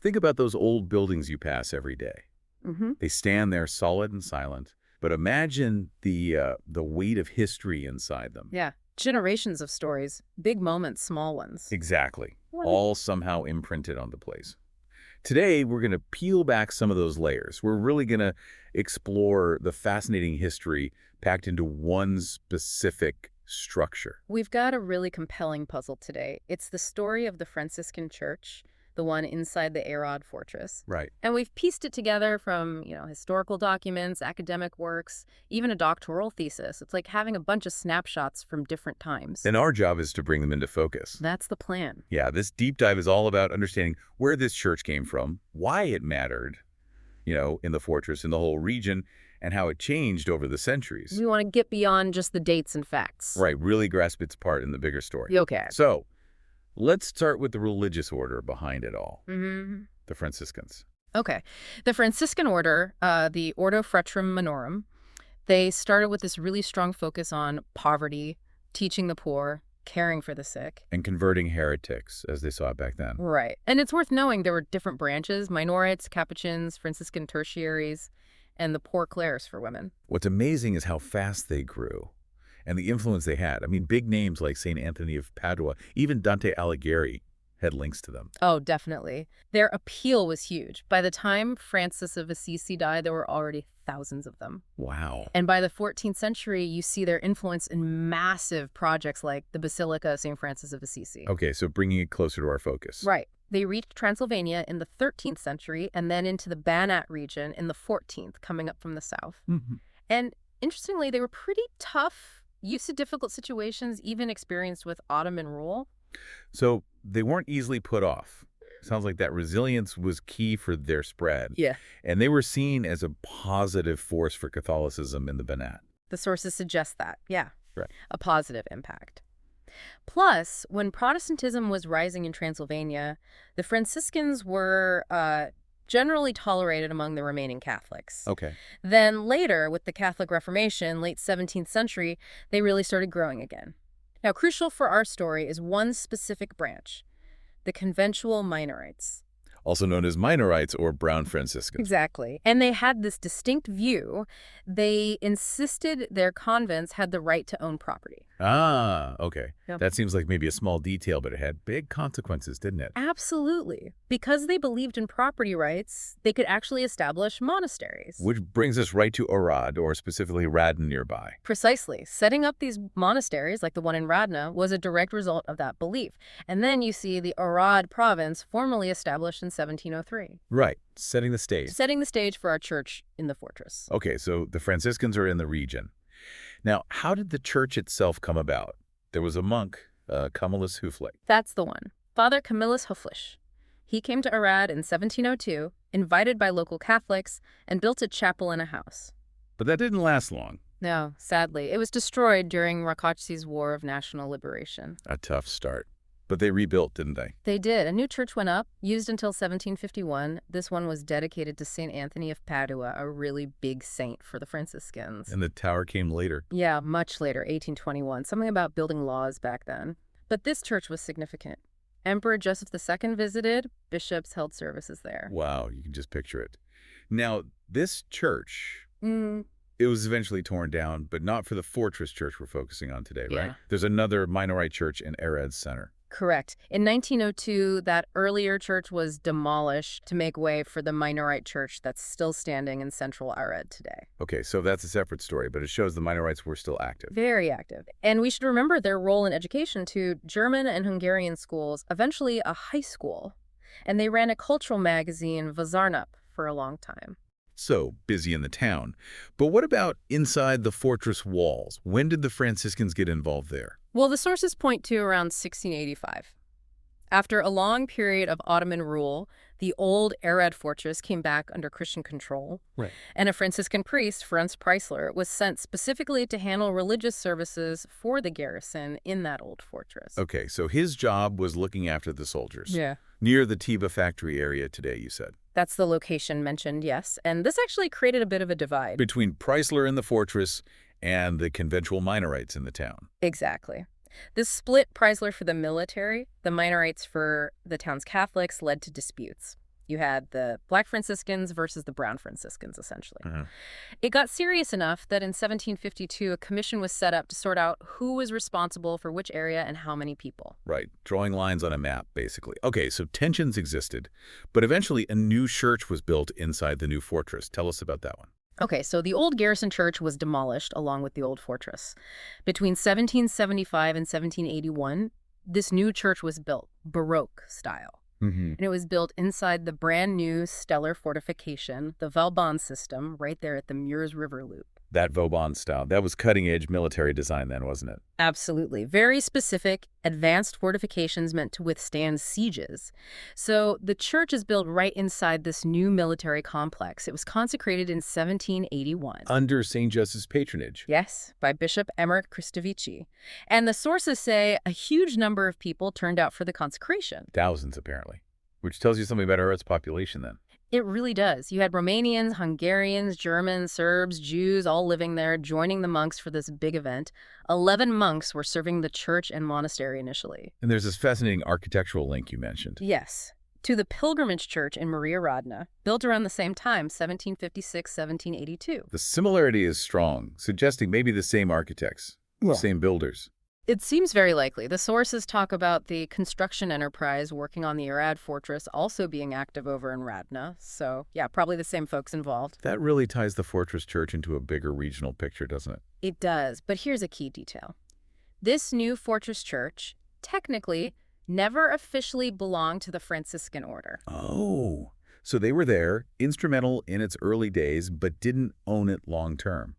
Think about those old buildings you pass every day. Mm-hmm. They stand there solid and silent, but imagine the weight of history inside them. Yeah. Generations of stories, big moments, small ones. Exactly. Well, All somehow imprinted on the place. Today, we're going to peel back some of those layers. We're really going to explore the fascinating history packed into one specific structure. we've got a really compelling puzzle today. It's the story of the Franciscan church, the one inside the Arad fortress. Right. And we've pieced it together from, historical documents, academic works, even a doctoral thesis. It's like having a bunch of snapshots from different times. And our job is to bring them into focus. That's the plan. Yeah, this deep dive is all about understanding where this church came from, why it mattered, in the fortress, in the whole region, and how it changed over the centuries. We want to get beyond just the dates and facts. Right, really grasp its part in the bigger story. Okay. So, let's start with the religious order behind it all, Mm-hmm. the Franciscans. Okay. The Franciscan order, the Ordo Fratrum Minorum, they started with this really strong focus on poverty, teaching the poor, caring for the sick. And converting heretics, as they saw it back then. Right. And it's worth knowing there were different branches: minorites, Capuchins, Franciscan tertiaries, and the poor clerics for women. What's amazing is how fast they grew and the influence they had. I mean, big names like St. Anthony of Padua, even Dante Alighieri had links to them. Oh, definitely. Their appeal was huge. By the time Francis of Assisi died, there were already thousands of them. Wow. And by the 14th century, you see their influence in massive projects like the Basilica of St. Francis of Assisi. Okay, so bringing it closer to our focus. Right. They reached Transylvania in the 13th century and then into the Banat region in the 14th, coming up from the south. Mm-hmm. And interestingly, they were pretty tough, used to difficult situations, even experienced with Ottoman rule. So they weren't easily put off. Sounds like that resilience was key for their spread. Yeah. And they were seen as a positive force for Catholicism in the Banat. The sources suggest that, yeah, Right. a positive impact. Plus, when Protestantism was rising in Transylvania, the Franciscans were generally tolerated among the remaining Catholics. Okay. Then later, with the Catholic Reformation, late 17th century, they really started growing again. Now, crucial for our story is one specific branch, the conventual Minorites. Also known as Minorites or Brown Franciscans. Exactly. And they had this distinct view. They insisted their convents had the right to own property. Ah, okay. Yep. That seems like maybe a small detail, but it had big consequences, didn't it? Absolutely. Because they believed in property rights, they could actually establish monasteries. Which brings us right to Arad, or specifically Radin nearby. Precisely. Setting up these monasteries, like the one in Radna, was a direct result of that belief. And then you see the Arad province formally established in 1703. Right, setting the stage. Setting the stage for our church in the fortress. Okay, so the Franciscans are in the region. Now, how did the church itself come about? There was a monk, Camillus Huflet. That's the one. Father Camillus Huflich. He came to Arad in 1702, invited by local Catholics, and built a chapel and a house. But that didn't last long. No, sadly. It was destroyed during Rakoczy's War of National Liberation. A tough start. But they rebuilt, didn't they? They did. A new church went up, used until 1751. This one was dedicated to St. Anthony of Padua, a really big saint for the Franciscans. And the tower came later. Yeah, much later, 1821. Something about building laws back then. But this church was significant. Emperor Joseph II visited, bishops held services there. Wow, you can just picture it. Now, this church, Mm, it was eventually torn down, but not for the fortress church we're focusing on today, right? Yeah. There's another Minorite church in Arad's center. correct. In 1902, that earlier church was demolished to make way for the Minorite church that's still standing in central Arad today. Okay, so that's a separate story, but it shows the Minorites were still active. Very active. And we should remember their role in education too. German and Hungarian schools, eventually a high school. And they ran a cultural magazine, Vazarnup, for a long time. So busy in the town. But what about inside the fortress walls? When did the Franciscans get involved there? Well, the sources point to around 1685. After a long period of Ottoman rule, the old Arad fortress came back under Christian control. Right. And a Franciscan priest, Franz Preisler, was sent specifically to handle religious services for the garrison in that old fortress. Okay, so his job was looking after the soldiers. Yeah. Near the Tiba factory area today, you said. That's the location mentioned, yes. And this actually created a bit of a divide. Between Preisler in the fortress and the conventual Minorites in the town. Exactly. This split Preisler for the military, the Minorites for the town's Catholics, led to disputes. You had the Black Franciscans versus the Brown Franciscans, essentially. Uh-huh. It got serious enough that in 1752, a commission was set up to sort out who was responsible for which area and how many people. Right. Drawing lines on a map, basically. Okay, so tensions existed, but eventually a new church was built inside the new fortress. Tell us about that one. Okay, so the old garrison church was demolished along with the old fortress. Between 1775 and 1781, this new church was built, Baroque style. Mm-hmm. And it was built inside the brand new stellar fortification, the Vauban system, right there at the Meuse River Loop. That Vauban style. That was cutting-edge military design then, wasn't it? Absolutely. Very specific, advanced fortifications meant to withstand sieges. So the church is built right inside this new military complex. It was consecrated in 1781. Under St. Joseph's patronage. Yes, by Bishop Emeric Christovici. And the sources say a huge number of people turned out for the consecration. Thousands, apparently. Which tells you something about Arad's population then. It really does. You had Romanians, Hungarians, Germans, Serbs, Jews all living there, joining the monks for this big event. 11 monks were serving the church and monastery initially. And there's this fascinating architectural link you mentioned. Yes, to the pilgrimage church in Maria Radna, built around the same time, 1756, 1782. The similarity is strong, suggesting maybe the same architects, same builders. It seems very likely. The sources talk about the construction enterprise working on the Arad fortress also being active over in Radna. So, yeah, probably the same folks involved. That really ties the fortress church into a bigger regional picture, doesn't it? It does, but here's a key detail. This new fortress church, technically, never officially belonged to the Franciscan order. Oh, so they were there, instrumental in its early days, but didn't own it long term.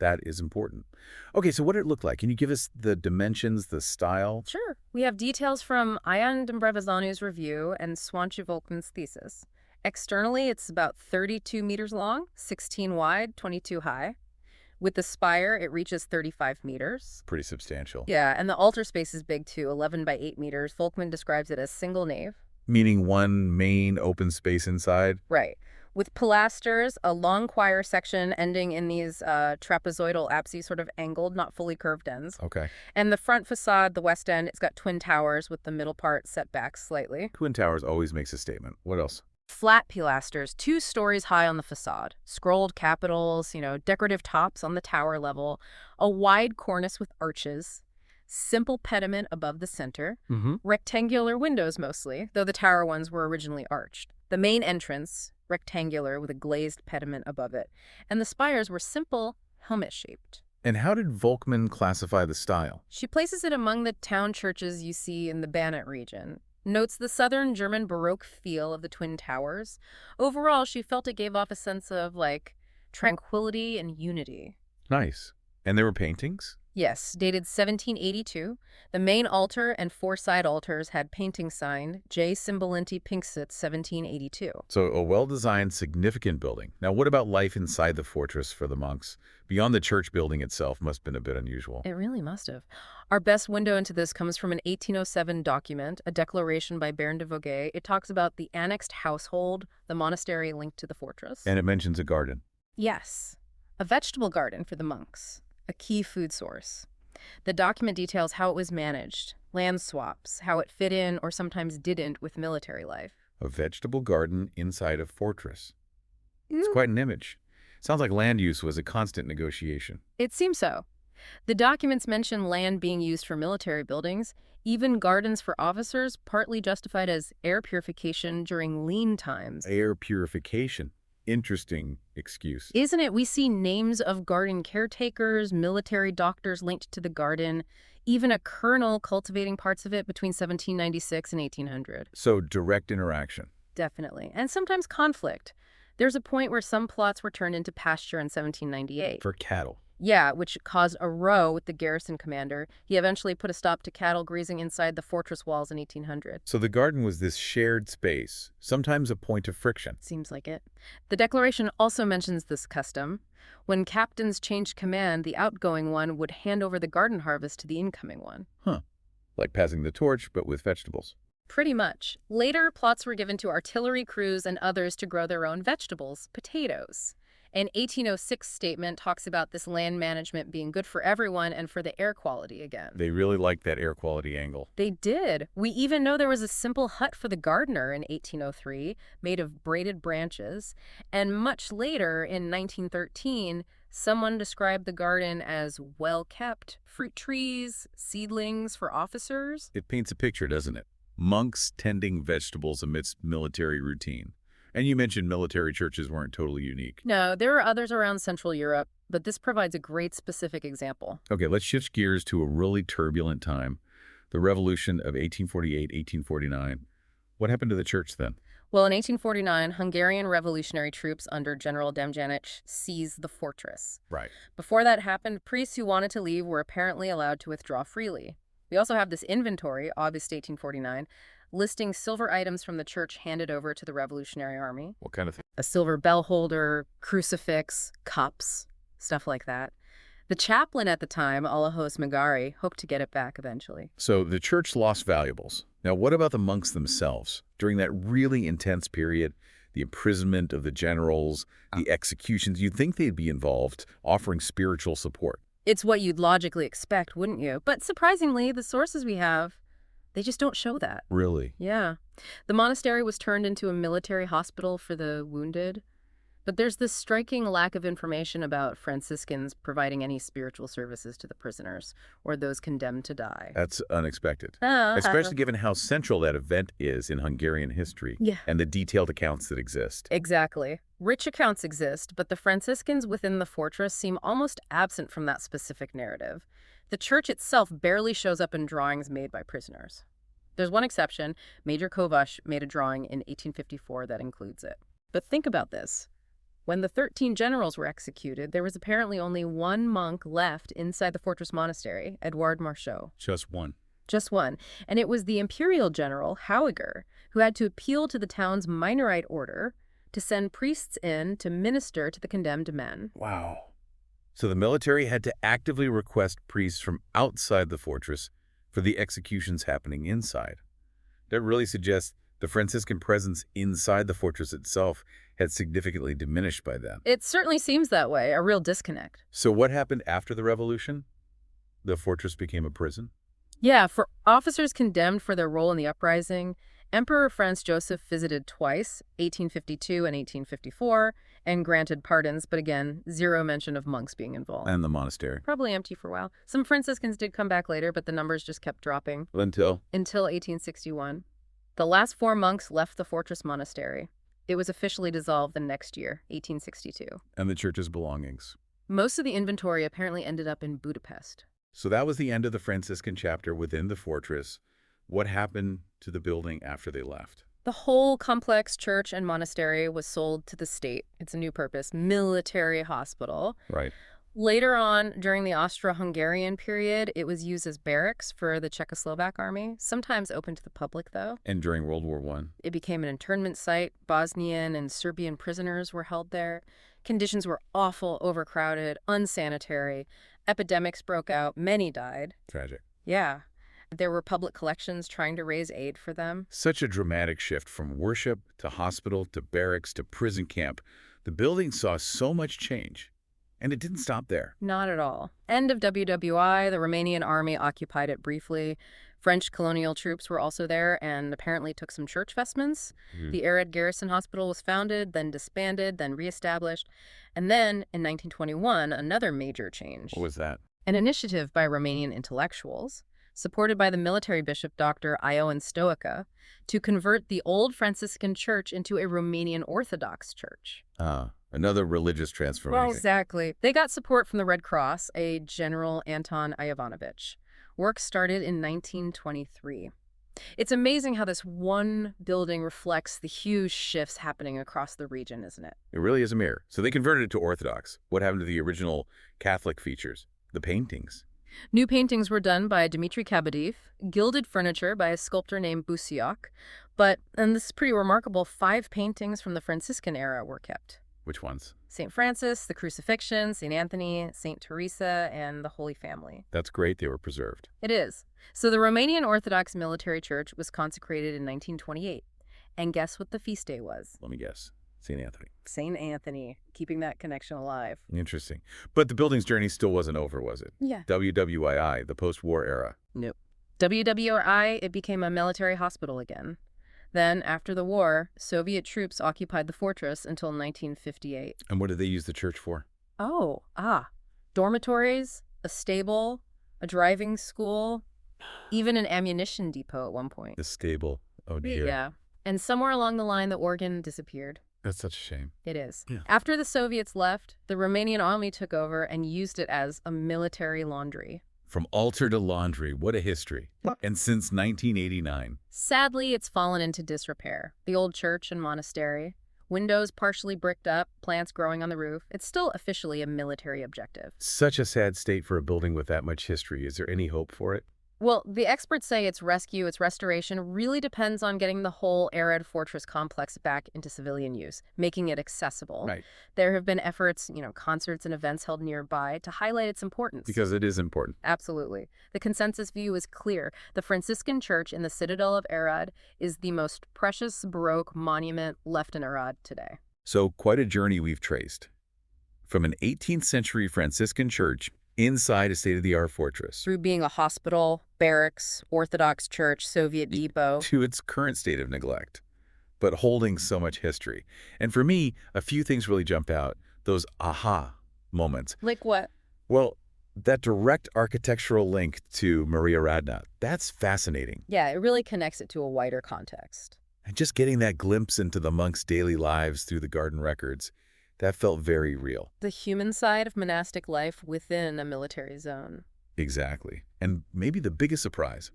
That is important. Okay, so what did it look like? Can you give us the dimensions, the style? Sure. We have details from Ion Dombrevizanu's review and Swanche Volkmann's thesis. Externally, it's about 32 meters long, 16 wide, 22 high. With the spire, it reaches 35 meters. Pretty substantial. Yeah, and the altar space is big too, 11 by 8 meters. Volkmann describes it as single nave. Meaning one main open space inside? Right. With pilasters, a long choir section ending in these trapezoidal apses, sort of angled, not fully curved ends. Okay. And the front facade, the west end, it's got twin towers with the middle part set back slightly. Twin towers always makes a statement. What else? Flat pilasters, 2 stories high on the facade. Scrolled capitals, decorative tops on the tower level. A wide cornice with arches. Simple pediment above the center. Rectangular windows mostly, though the tower ones were originally arched. The main entrance, rectangular with a glazed pediment above it. And the spires were simple, helmet-shaped. And how did Volkmann classify the style? She places it among the town churches you see in the Banat region. Notes the southern German Baroque feel of the twin towers. Overall, she felt it gave off a sense of, tranquility and unity. Nice. And there were paintings? Yes, dated 1782. The main altar and 4 side altars had paintings signed, J. Cimbolenti Pinxit, 1782. So a well-designed, significant building. Now, what about life inside the fortress for the monks? Beyond the church building itself must have been a bit unusual. It really must have. Our best window into this comes from an 1807 document, a declaration by Baron de Vogüé. It talks about the annexed household, the monastery linked to the fortress. And it mentions a garden. Yes, a vegetable garden for the monks. A key food source. The document details how it was managed, land swaps, how it fit in or sometimes didn't with military life. A vegetable garden inside a fortress. It's quite an image. Sounds like land use was a constant negotiation. It seems so. The documents mention land being used for military buildings, even gardens for officers, partly justified as air purification during lean times. Air purification. Interesting excuse. Isn't it? We see names of garden caretakers, military doctors linked to the garden, even a colonel cultivating parts of it between 1796 and 1800. So direct interaction. Definitely. And sometimes conflict. There's a point where some plots were turned into pasture in 1798. For cattle. Yeah, which caused a row with the garrison commander. He eventually put a stop to cattle grazing inside the fortress walls in 1800. So the garden was this shared space, sometimes a point of friction. Seems like it. The declaration also mentions this custom. When captains changed command, the outgoing one would hand over the garden harvest to the incoming one. Huh. Like passing the torch, but with vegetables. Pretty much. Later, plots were given to artillery crews and others to grow their own vegetables, potatoes. An 1806 statement talks about this land management being good for everyone and for the air quality again. They really liked that air quality angle. They did. We even know there was a simple hut for the gardener in 1803, made of braided branches. And much later, in 1913, someone described the garden as well-kept, fruit trees, seedlings for officers. It paints a picture, doesn't it? Monks tending vegetables amidst military routine. And you mentioned military churches weren't totally unique. No, there are others around Central Europe, but this provides a great specific example. Okay, let's shift gears to a really turbulent time, the Revolution of 1848-1849. What happened to the church then? Well, in 1849, Hungarian revolutionary troops under General Demjanich seized the fortress. Right. Before that happened, priests who wanted to leave were apparently allowed to withdraw freely. We also have this inventory, August 1849, listing silver items from the church handed over to the Revolutionary Army. What kind of thing? A silver bell holder, crucifix, cups, stuff like that. The chaplain at the time, Alahos Magari, hoped to get it back eventually. So the church lost valuables. Now, what about the monks themselves? During that really intense period, the imprisonment of the generals, the executions, you'd think they'd be involved, offering spiritual support. It's what you'd logically expect, wouldn't you? But surprisingly, the sources we have, they just don't show that. Really? Yeah. The monastery was turned into a military hospital for the wounded. But there's this striking lack of information about Franciscans providing any spiritual services to the prisoners or those condemned to die. That's unexpected, especially given how central that event is in Hungarian history Yeah. and the detailed accounts that exist. Exactly. Rich accounts exist, but the Franciscans within the fortress seem almost absent from that specific narrative. The church itself barely shows up in drawings made by prisoners. There's one exception. Major Kovash made a drawing in 1854 that includes it. But think about this. When the 13 generals were executed, there was apparently only one monk left inside the fortress monastery, Edouard Marchot. Just one. Just one. And it was the imperial general, Hauiger, who had to appeal to the town's Minorite order to send priests in to minister to the condemned men. Wow. So the military had to actively request priests from outside the fortress for the executions happening inside. That really suggests the Franciscan presence inside the fortress itself had significantly diminished by then. It certainly seems that way, a real disconnect. So what happened after the revolution? The fortress became a prison? Yeah, for officers condemned for their role in the uprising, Emperor Franz Joseph visited twice, 1852 and 1854, and granted pardons, but again, zero mention of monks being involved. And the monastery. Probably empty for a while. Some Franciscans did come back later, but the numbers just kept dropping. Until? Until 1861. The last 4 monks left the fortress monastery. It was officially dissolved the next year, 1862. And the church's belongings. Most of the inventory apparently ended up in Budapest. So that was the end of the Franciscan chapter within the fortress. What happened to the building after they left? The whole complex, church and monastery, was sold to the state. It's a new purpose, military hospital. Right. Later on, during the Austro-Hungarian period, it was used as barracks for the Czechoslovak army, sometimes open to the public, though. And during World War I? It became an internment site. Bosnian and Serbian prisoners were held there. Conditions were awful, overcrowded, unsanitary. Epidemics broke out. Many died. Tragic. Yeah. There were public collections trying to raise aid for them. Such a dramatic shift from worship to hospital to barracks to prison camp. The building saw so much change. And it didn't stop there. Not at all. End of WWI, the Romanian army occupied it briefly. French colonial troops were also there and apparently took some church vestments. The Arad Garrison Hospital was founded, then disbanded, then reestablished. And then, in 1921, another major change. What was that? An initiative by Romanian intellectuals, supported by the military bishop Dr. Ioan Stoica, to convert the old Franciscan church into a Romanian Orthodox church. Another religious transformation. Well, exactly. They got support from the Red Cross, a General Anton Ivanovich. Work started in 1923. It's amazing how this one building reflects the huge shifts happening across the region, isn't it? It really is a mirror. So they converted it to Orthodox. What happened to the original Catholic features? The paintings. New paintings were done by Dmitry Kabadiv, gilded furniture by a sculptor named Busiak, but, and this is pretty remarkable, 5 paintings from the Franciscan era were kept. Which ones? St. Francis, the Crucifixion, St. Anthony, St. Teresa, and the Holy Family. That's great they were preserved. It is. So the Romanian Orthodox Military Church was consecrated in 1928. And guess what the feast day was? Let me guess. St. Anthony. St. Anthony, keeping that connection alive. Interesting. But the building's journey still wasn't over, was it? Yeah. WWII, the post-war era. Nope. WWRI, it became a military hospital again. Then, after the war, Soviet troops occupied the fortress until 1958. And what did they use the church for? Dormitories, a stable, a driving school, even an ammunition depot at one point. The stable. Oh, dear. Yeah. And somewhere along the line, the organ disappeared. That's such a shame. It is. Yeah. After the Soviets left, the Romanian army took over and used it as a military laundry. From altar to laundry, what a history. And since 1989. Sadly, it's fallen into disrepair. The old church and monastery, windows partially bricked up, plants growing on the roof. It's still officially a military objective. Such a sad state for a building with that much history. Is there any hope for it? Well, the experts say its restoration really depends on getting the whole Arad fortress complex back into civilian use, making it accessible. Right. There have been efforts, concerts and events held nearby to highlight its importance. Because it is important. Absolutely. The consensus view is clear. The Franciscan church in the citadel of Arad is the most precious Baroque monument left in Arad today. So quite a journey we've traced. From an 18th century Franciscan church inside a state-of-the-art fortress Through being a hospital, barracks, Orthodox church, Soviet depot. to its current state of neglect, but holding so much history. And for me, a few things really jump out, those aha moments. Like what? Well, that direct architectural link to Maria Radna, that's fascinating. Yeah, it really connects it to a wider context. And just getting that glimpse into the monks' daily lives through the garden records, that felt very real. The human side of monastic life within a military zone. Exactly. And maybe the biggest surprise,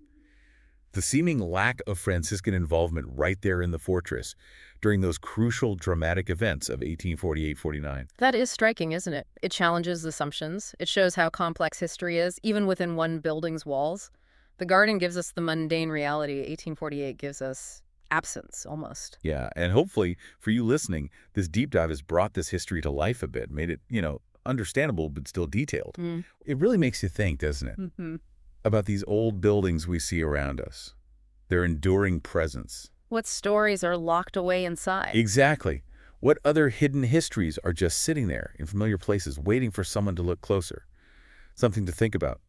the seeming lack of Franciscan involvement right there in the fortress during those crucial dramatic events of 1848-49. That is striking, isn't it? It challenges assumptions. It shows how complex history is, even within one building's walls. The garden gives us the mundane reality. 1848 gives us absence, almost. Yeah, and hopefully, for you listening, this deep dive has brought this history to life a bit, made it, understandable but still detailed. It really makes you think, doesn't it? Mm-hmm. About these old buildings we see around us, their enduring presence. What stories are locked away inside? Exactly. What other hidden histories are just sitting there in familiar places waiting for someone to look closer? Something to think about.